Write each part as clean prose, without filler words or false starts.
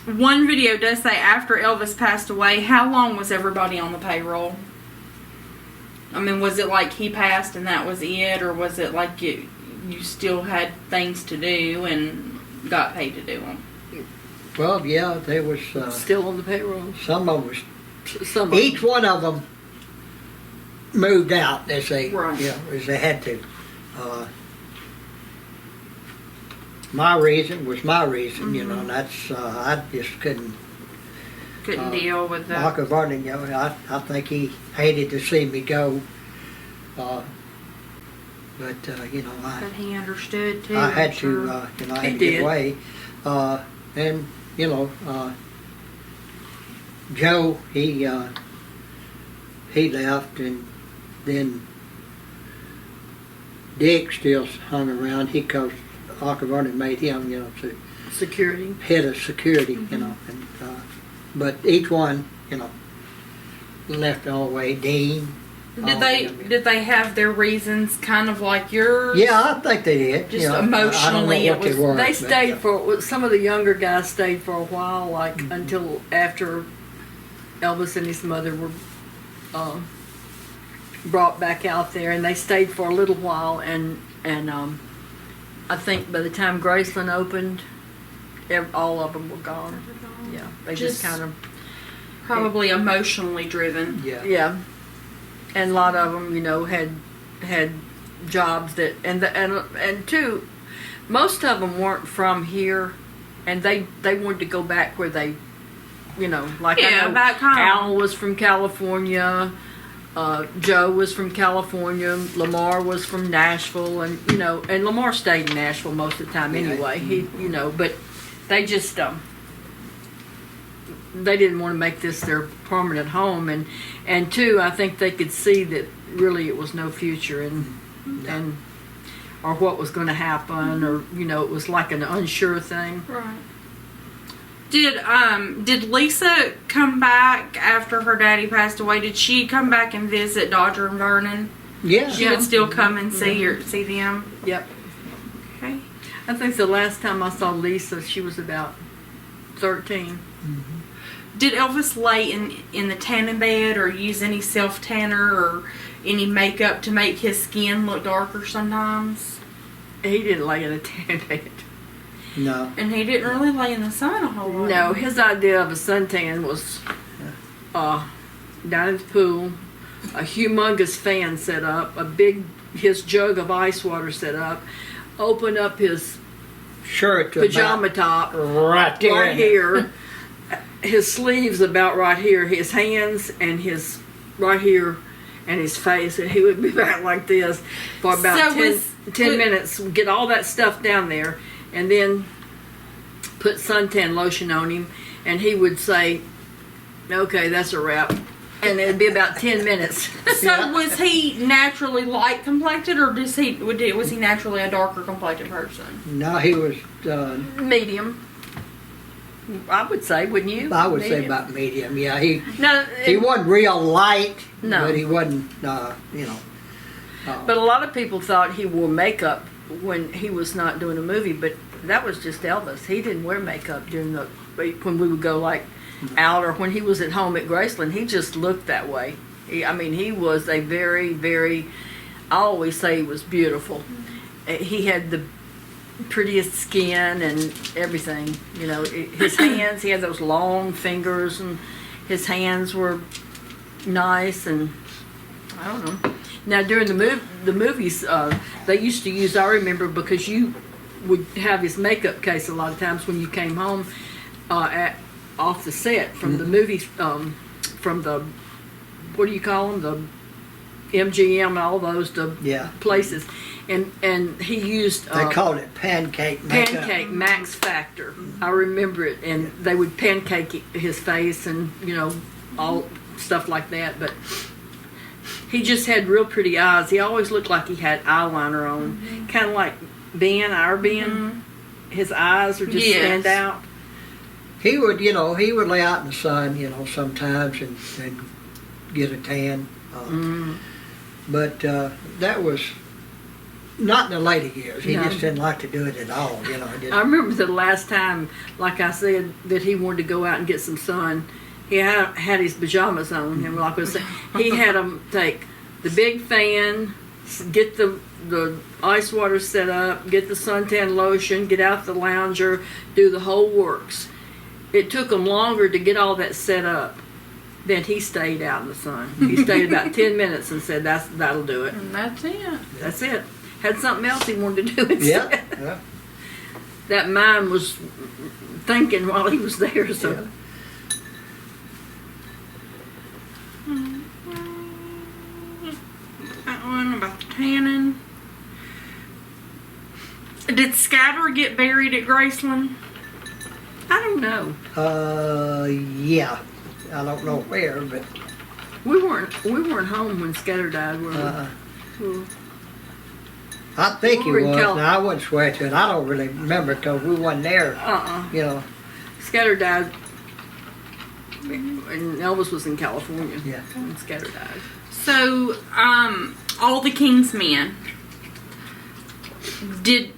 one video does say after Elvis passed away, how long was everybody on the payroll? I mean, was it like he passed and that was it, or was it like you still had things to do and got paid to do them? Well, yeah, there was still on the payroll. Some of them. Each one of them moved out as they, as they had to. My reason was my reason, you know. And that's I just couldn't deal with that. Michael Vernon, you know, I think he hated to see me go, but you know, but he understood too. I had to, you know, I had to get away, and you know, Joe, he left, and then Dick still hung around. He goes. Michael Vernon made him, you know, to security, head of security, you know, and but each one, you know, left all the way. Dean. Did they have their reasons, kind of like yours? Yeah, I think they did. Just you know, emotionally, I don't know what they stayed for. Some of the younger guys stayed for a while, like until after Elvis and his mother were brought back out there, and they stayed for a little while, and I think by the time Graceland opened, all of them were gone. Yeah, they just kind of probably emotionally driven. Yeah, and a lot of them, you know, had jobs that and two, most of them weren't from here, and they wanted to go back where they, you know, like I know back home. Al was from California. Joe was from California. Lamar was from Nashville, and you know, and Lamar stayed in Nashville most of the time anyway. He, you know, but they just they didn't want to make this their permanent home, and two, I think they could see that really it was no future and or what was going to happen, or you know, it was like an unsure thing. Right. Did Lisa come back after her daddy passed away? Did she come back and visit Dodger and Vernon? Yeah. She would still come and see them? Yep. Okay. I think the last time I saw Lisa, she was about 13. Mm-hmm. Did Elvis lay in the tanning bed or use any self-tanner or any makeup to make his skin look darker sometimes? He didn't lay in a tan bed. No. And he didn't really lay in the sun a whole lot. No, his idea of a suntan was down at the pool, a humongous fan set up, his jug of ice water set up, open up his shirt to pajama top right here, his sleeves about right here, his hands and his right here, and his face, and he would be back like this for about 10 minutes, get all that stuff down there, and then put suntan lotion on him, and he would say, okay, that's a wrap. And it'd be about 10 minutes. So was he naturally light complected, or was he naturally a darker complected person? No, he was medium. I would say, wouldn't you? I would say about medium. Yeah, he wasn't real light, no, but he wasn't, you know. But a lot of people thought he wore makeup when he was not doing a movie, but that was just Elvis. He didn't wear makeup when we would go like out, or when he was at home at Graceland. He just looked that way. He was a very, very, I always say he was beautiful. He had the prettiest skin and everything. You know, his hands, he had those long fingers, and his hands were nice, and I don't know. Now during the movies, they used to use, I remember, because you would have his makeup case a lot of times when you came home off the set from the movies, from the, what do you call them, the MGM and all those places, and he used they called it pancake Max Factor. I remember it, and they would pancake his face and you know all stuff like that, but he just had real pretty eyes. He always looked like he had eyeliner on, kind of like our Ben. His eyes would just stand out. He would, you know, lay out in the sun, you know, sometimes and get a tan. But that was Not in the later years. He No. just didn't like to do it at all, you know. I remember the last time, like I said, that he wanted to go out and get some sun. He had his pajamas on, and like I was saying, he had him take the big fan, get the ice water set up, get the suntan lotion, get out the lounger, do the whole works. It took him longer to get all that set up than he stayed out in the sun. He stayed about 10 minutes and said, that'll do it. And that's it. That's it. Had something else he wanted to do instead. Yeah. That mind was thinking while he was there. So. Yeah. That one about the tanning. Did Scatter get buried at Graceland? I don't know. Yeah. I don't know where, but We weren't home when Scudder died, were we? uh, I think he We were in was. Cal- Now I wouldn't swear to it. I don't really remember because we wasn't there. You know. Scudder died, and Elvis was in California. Yeah. When Scudder died. So, all the King's men. Did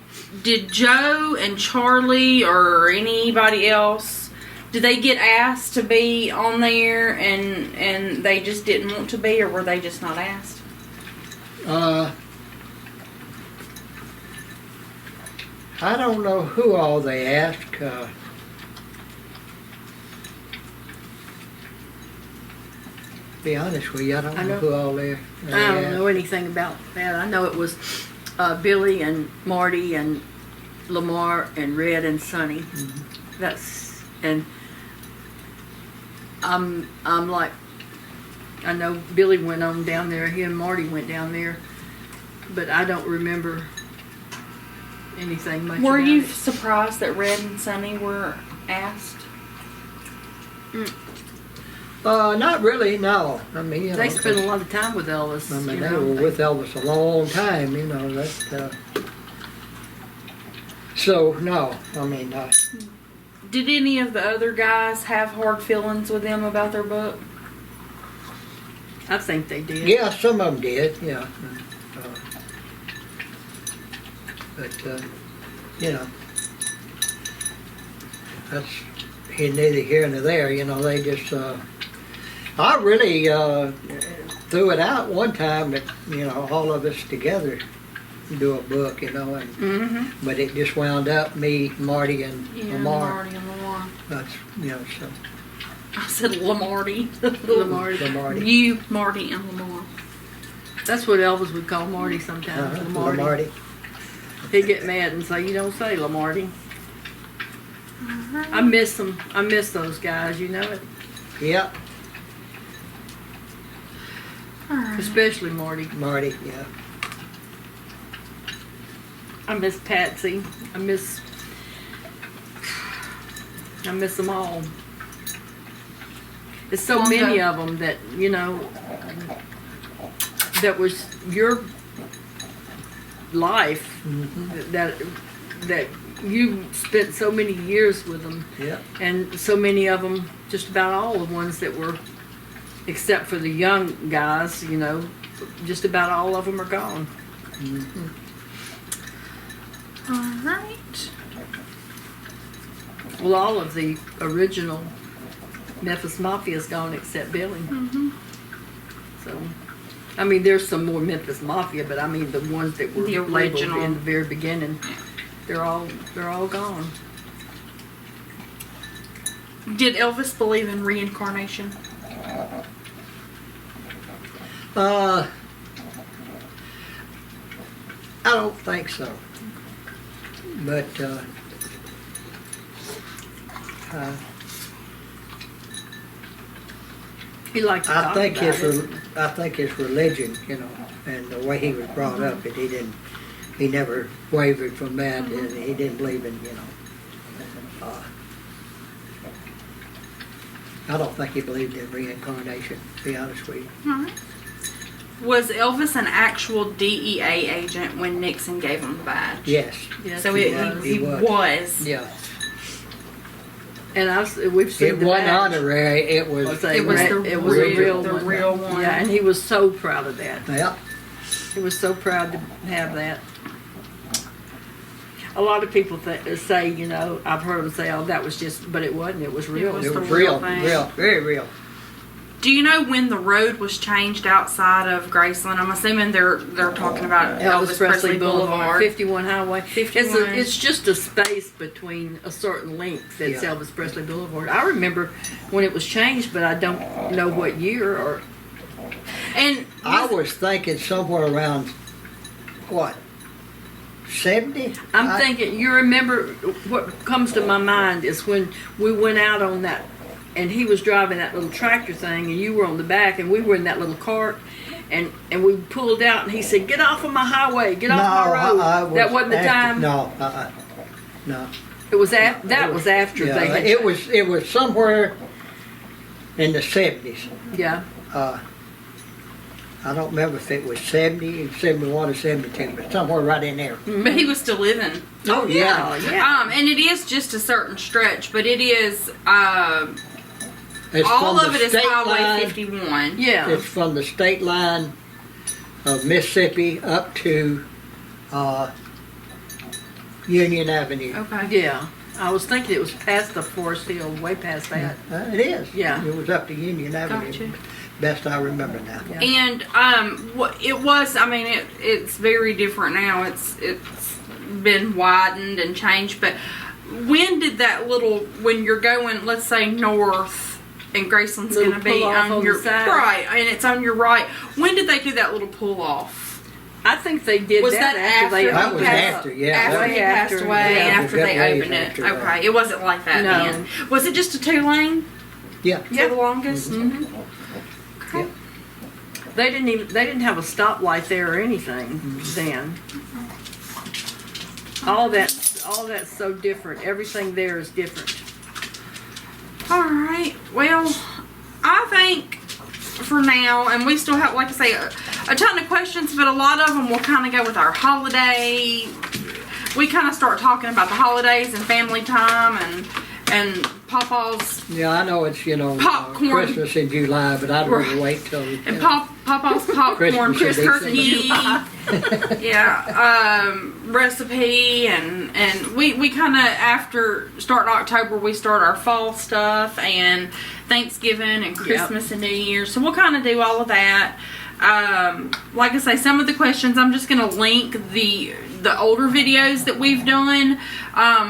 Joe and Charlie or anybody else, did they get asked to be on there and they just didn't want to be, or were they just not asked? I don't know who all they asked. Be honest with you, I don't know who all they I don't asked. know anything about that. I know it was Billy and Marty and Lamar and Red and Sonny. And I'm like, I know Billy went on down there. He and Marty went down there, but I don't remember anything much. Were about you it. surprised that Red and Sonny were asked? Not really, no. I mean, you know, They spent a lot of time with Elvis. I mean, you they know, were with Elvis a long time, you know, that, so, no, I mean, Did any of the other guys have hard feelings with them about their book? I think they did. yeah, some of them did, yeah. But, you know, that's neither here nor there, you know, they just, I really threw it out one time that, you know, all of us together do a book, you know, and but it just wound up me, Marty, and Lamar. Marty and Lamar. That's, you know, so. I said Lamarty. Lamarty. You, Marty, and Lamar. That's what Elvis would call Marty sometimes. Lamarty. Lamarty. He'd get mad and say, "You don't say Lamarty." I miss them. I miss those guys. You know it. Yep, Especially Marty. Marty, yeah. I miss Patsy. I miss them all. There's so Long many ago. of them that, you know, that was your life, that you spent so many years with them, Yep. and so many of them, just about all the ones that were, except for the young guys, you know, just about all of them are gone. All right. Well, all of the original Memphis Mafia is gone except Billy. So, I mean, there's some more Memphis Mafia, but I mean the ones that were The labeled original. in the very beginning, they're all gone. Did Elvis believe in reincarnation? I don't think so. But, He liked to I talk think about his, it. I think his religion, you know, and the way he was brought up, that he never wavered from that, and he didn't believe in, you know. I don't think he believed in reincarnation, to be honest with you. All right. Was Elvis an actual DEA agent when Nixon gave him the badge? Yes, Yes, So he he was. he was. yeah. And we've seen It the wasn't badge. honorary, it was, It was the it was a real the one. real one. Yeah, and he was so proud of that. yeah. He was so proud to have that. a lot of people say, you know, I've heard them say, "Oh, that was just," but it wasn't. It was real. was It the was real real, thing. real, very real. Do you know when the road was changed outside of Graceland? I'm assuming they're talking about Elvis Presley Boulevard. 51 Highway. 51. It's just a space between a certain length that's Yeah. Elvis Presley Boulevard. I remember when it was changed, but I don't know what year or. And I was thinking somewhere around, what, 70? I'm thinking, you remember what comes to my mind is when we went out on that, and he was driving that little tractor thing, and you were on the back, and we were in that little cart, and we pulled out, and he said, "Get off of my highway, get off my road." That wasn't the time. No, no. It was that was after Yeah, they had. it was somewhere in the 70s. Yeah. I don't remember if it was 70, 71 or 72, but somewhere right in there. but he was still living. Oh, yeah. Yeah. And it is just a certain stretch, but it is It's all from of the it is state Highway line. 51. Yeah. It's from the state line of Mississippi up to Union Avenue. Okay. Yeah. I was thinking it was past the Forest Hill, way past that. It is. Yeah. It was up to Union Avenue. Gotcha. Best I remember now. Yeah. And it was. I mean, it's very different now. It's been widened and changed. But when did that little, when you're going, let's say north, and Graceland's Little going to be pull off on your the side. right, and it's on your right. When did they do that little pull off? I think they did Was that, that after they That was passed- after, yeah. After Way he passed after, away, yeah. and after Good they ways opened it. after that. Okay, it wasn't like that No. then. Was it just a 2-lane Yeah. for the longest? Mm-hmm. Okay. They didn't have a stoplight there or anything then. All that's so different. Everything there is different. All right. Well, I think for now, and we still have, like I say, a ton of questions, but a lot of them will kind of go with our holiday. We kind of start talking about the holidays and family time and Papa's Yeah, I know it's, Popcorn. Christmas in July, but I'd rather wait till. and Papa's popcorn Christmas in turkey. Yeah, recipe and we kind of, after starting October, we start our fall stuff and Thanksgiving and Christmas and New Year's. So we'll kind of do all of that. Like I say, some of the questions I'm just going to link the older videos that we've done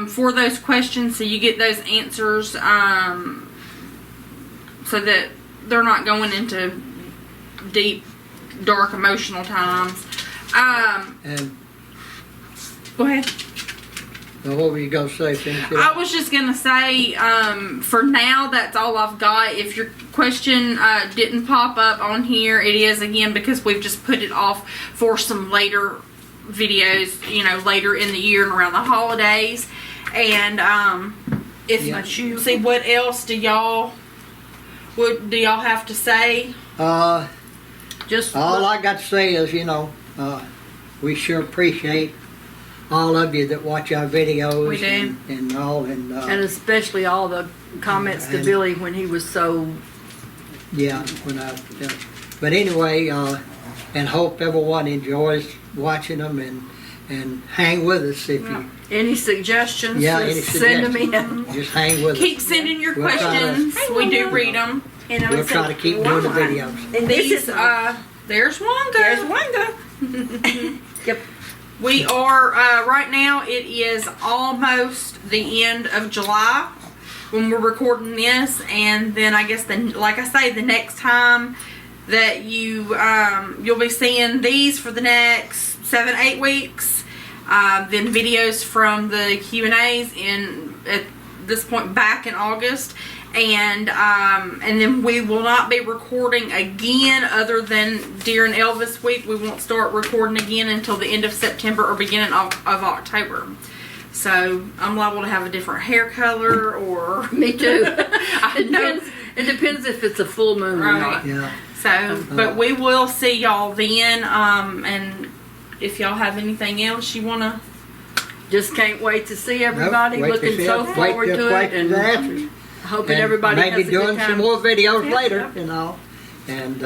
for those questions, so you get those answers, so that they're not going into deep, dark, emotional times. And Go ahead. what were you going to say? Finish it I up? was just gonna say, for now, that's all I've got. If your question didn't pop up on here, it is again because we've just put it off for some later videos, later in the year and around the holidays. And if Yeah. you see, what else do y'all have to say? Just All I got to say is, we sure appreciate all of you that watch our videos. We do. And all, and especially all the comments to And- Billy when he was so. yeah, but anyway, and hope everyone enjoys watching them and hang with us if you Any suggestions? Yeah, just any send them suggestions. in. just hang with Keep us. sending your We'll try to- questions. We do read them. And I We'll would try say, to keep doing the why? videos. And These, this is there's one go. there's one go. Yep. We are, right now, it is almost the end of July when we're recording this, and then I guess, like I say, the next time that you'll be seeing these for the next 7-8 weeks, then videos from the Q&As at this point back in August, and then we will not be recording again other than during Elvis week. We won't start recording again until the end of September or beginning of October. So I'm liable to have a different hair color, or Me too. I know. It depends if it's a full moon or Right. not. Yeah. So, but we will see y'all then. And if y'all have anything else you wanna, Just can't wait to see everybody. Nope, wait to Looking see so it. forward Wait to wait it, for and the answers. hoping And everybody maybe has a good doing time. some more videos Yeah, later, yeah. And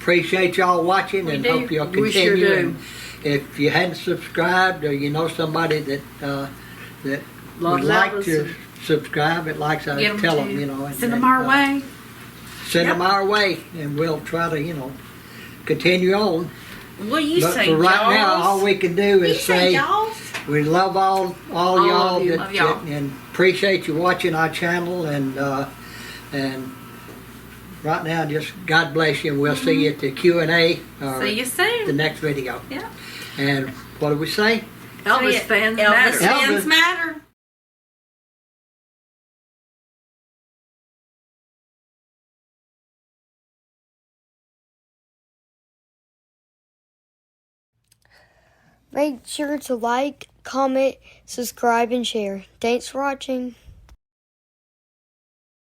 appreciate y'all watching, We and do. hope y'all We sure continue do. if you hadn't subscribed, or you know somebody that that Love would like Elvis to subscribe, it likes I Get 'em tell to them, you know, send them our way. Send Yep. them our way, and we'll try to, you know, continue on. What do you But say, for right y'alls? now, all we can do You is say say y'alls? we love all All y'all, of you. that, Love y'all. and appreciate you watching our channel, and right now, just God bless you, and we'll see you at the Q&A or See you soon. the next video. Yeah. And what do we say? Elvis Say it. fans Elvis matter. fans Elvis. matter. Make sure to like, comment, subscribe, and share. Thanks for watching.